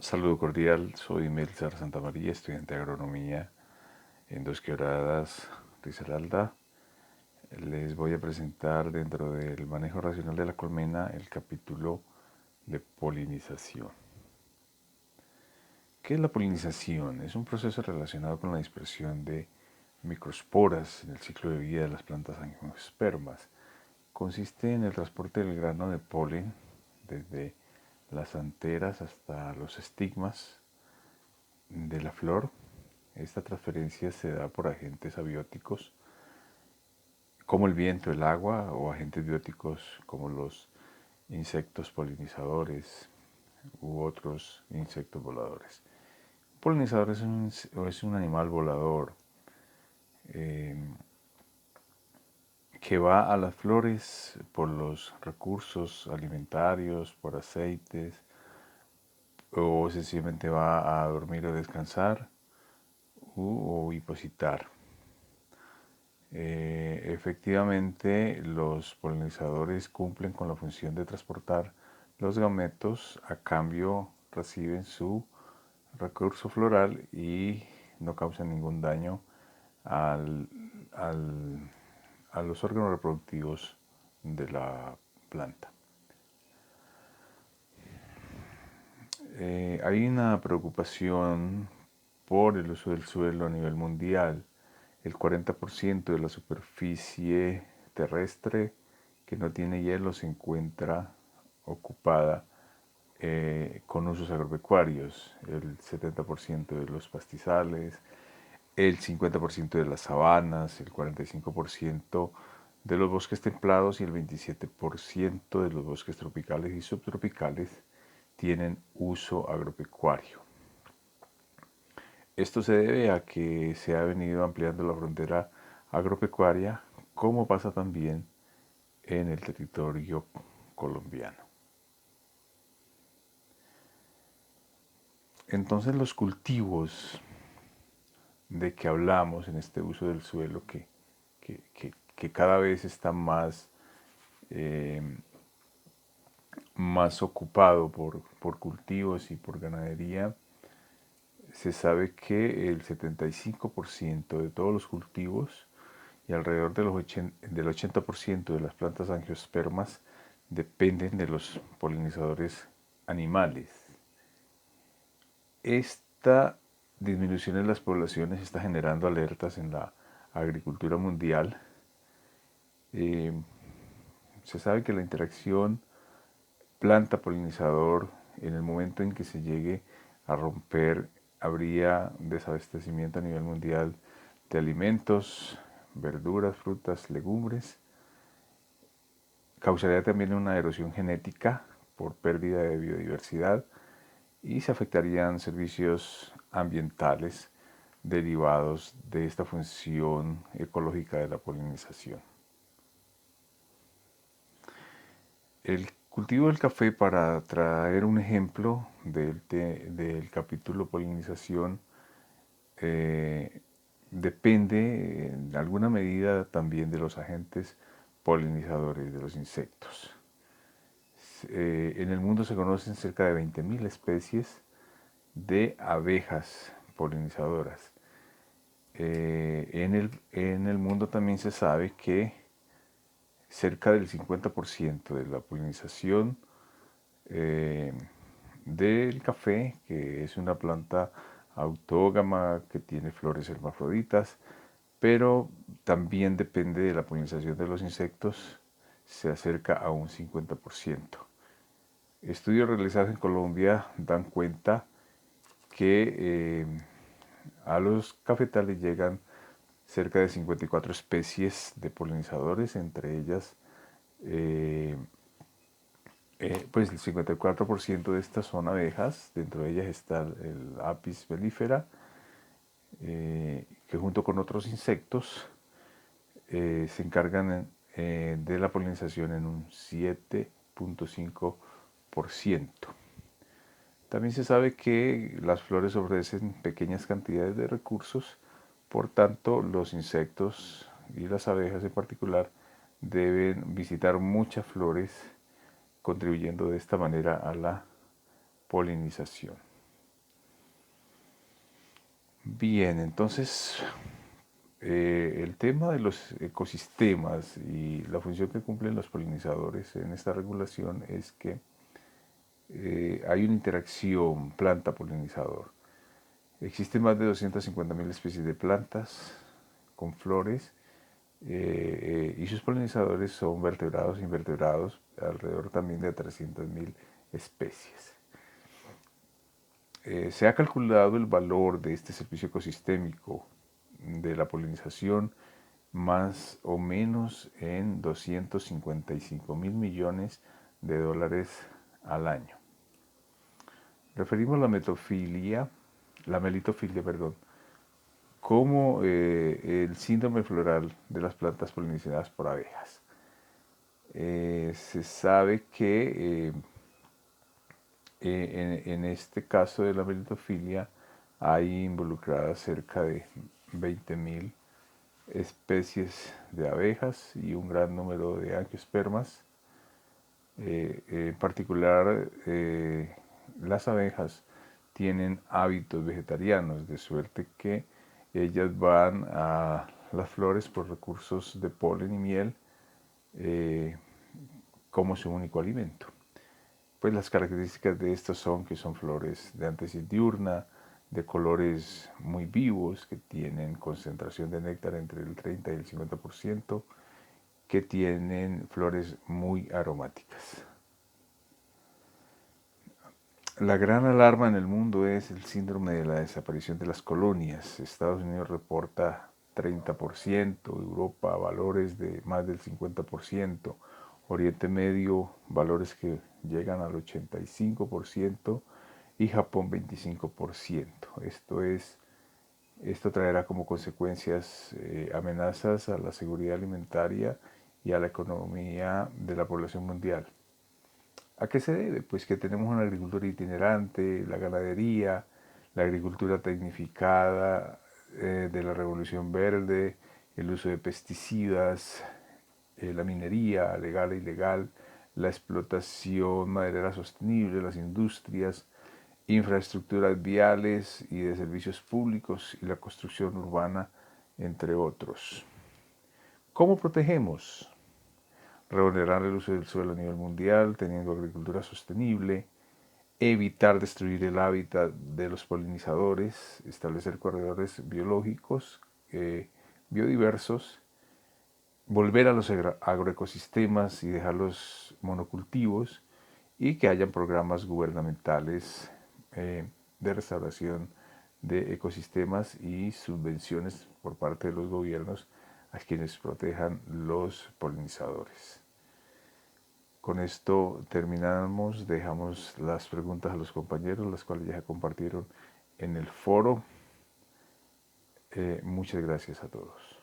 Saludo cordial, soy Melzar Santamaría, estudiante de agronomía en Dos Quebradas, Risaralda. Les voy a presentar dentro del manejo racional de la colmena el capítulo de polinización. ¿Qué es la polinización? Es un proceso relacionado con la dispersión de microsporas en el ciclo de vida de las plantas angiospermas. Consiste en el transporte del grano de polen desde las anteras hasta los estigmas de la flor. Esta transferencia se da por agentes abióticos como el viento, el agua o agentes bióticos como los insectos polinizadores u otros insectos voladores. Un polinizador es un animal volador eh, que va a las flores por los recursos alimentarios, por aceites, o sencillamente va a dormir o descansar o ovipositar. Efectivamente, los polinizadores cumplen con la función de transportar los gametos, a cambio reciben su recurso floral y no causan ningún daño al, al, a los órganos reproductivos de la planta. Hay una preocupación por el uso del suelo a nivel mundial. El 40% de la superficie terrestre que no tiene hielo se encuentra ocupada con usos agropecuarios. El 70% de los pastizales, el 50% de las sabanas, el 45% de los bosques templados y el 27% de los bosques tropicales y subtropicales tienen uso agropecuario. Esto se debe a que se ha venido ampliando la frontera agropecuaria, como pasa también en el territorio colombiano. Entonces los cultivos de que hablamos en este uso del suelo que cada vez está eh, más ocupado por cultivos y por ganadería, se sabe que el 75% de todos los cultivos y alrededor del 80% de las plantas angiospermas dependen de los polinizadores animales. Esta disminución en las poblaciones está generando alertas en la agricultura mundial. Eh, Se sabe que la interacción planta-polinizador, en el momento en que se llegue a romper, habría desabastecimiento a nivel mundial de alimentos, verduras, frutas, legumbres. Causaría también una erosión genética por pérdida de biodiversidad y se afectarían servicios ambientales derivados de esta función ecológica de la polinización. El cultivo del café, para traer un ejemplo del capítulo polinización, eh, depende en alguna medida también de los agentes polinizadores de los insectos. En el mundo se conocen cerca de 20.000 especies de abejas polinizadoras. En el mundo también se sabe que cerca del 50% de la polinización eh, del café, que es una planta autógama que tiene flores hermafroditas, pero también depende de la polinización de los insectos, se acerca a un 50%. Estudios realizados en Colombia dan cuenta que a los cafetales llegan cerca de 54 especies de polinizadores, entre ellas pues el 54% de estas son abejas, dentro de ellas está el Apis mellifera, que junto con otros insectos se encargan de la polinización en un 7.5%. También se sabe que las flores ofrecen pequeñas cantidades de recursos, por tanto los insectos y las abejas en particular deben visitar muchas flores, contribuyendo de esta manera a la polinización. Bien, entonces el tema de los ecosistemas y la función que cumplen los polinizadores en esta regulación es que hay una interacción planta-polinizador. Existen más de 250.000 especies de plantas con flores y sus polinizadores son vertebrados e invertebrados, alrededor también de 300.000 especies. Se ha calculado el valor de este servicio ecosistémico de la polinización más o menos en 255.000 millones de dólares al año. Referimos la melitofilia, perdón, como el síndrome floral de las plantas polinizadas por abejas. Se sabe que en este caso de la melitofilia hay involucradas cerca de 20.000 especies de abejas y un gran número de angiospermas. En particular, las abejas tienen hábitos vegetarianos, de suerte que ellas van a las flores por recursos de polen y miel como su único alimento. Pues las características de estas son que son flores de antesis diurna, de colores muy vivos, que tienen concentración de néctar entre el 30 y el 50%, que tienen flores muy aromáticas. La gran alarma en el mundo es el síndrome de la desaparición de las colonias. Estados Unidos reporta 30%, Europa valores de más del 50%, Oriente Medio valores que llegan al 85% y Japón 25%. Esto traerá como consecuencias amenazas a la seguridad alimentaria y a la economía de la población mundial. ¿A qué se debe? Pues que tenemos una agricultura itinerante, la ganadería, la agricultura tecnificada de la revolución verde, el uso de pesticidas, la minería legal e ilegal, la explotación maderera sostenible, las industrias, infraestructuras viales y de servicios públicos y la construcción urbana, entre otros. ¿Cómo protegemos? Reordenar el uso del suelo a nivel mundial, teniendo agricultura sostenible, evitar destruir el hábitat de los polinizadores, establecer corredores biológicos biodiversos, volver a los agroecosistemas y dejar los monocultivos y que hayan programas gubernamentales de restauración de ecosistemas y subvenciones por parte de los gobiernos a quienes protejan los polinizadores. Con esto terminamos, dejamos las preguntas a los compañeros, las cuales ya compartieron en el foro. Muchas gracias a todos.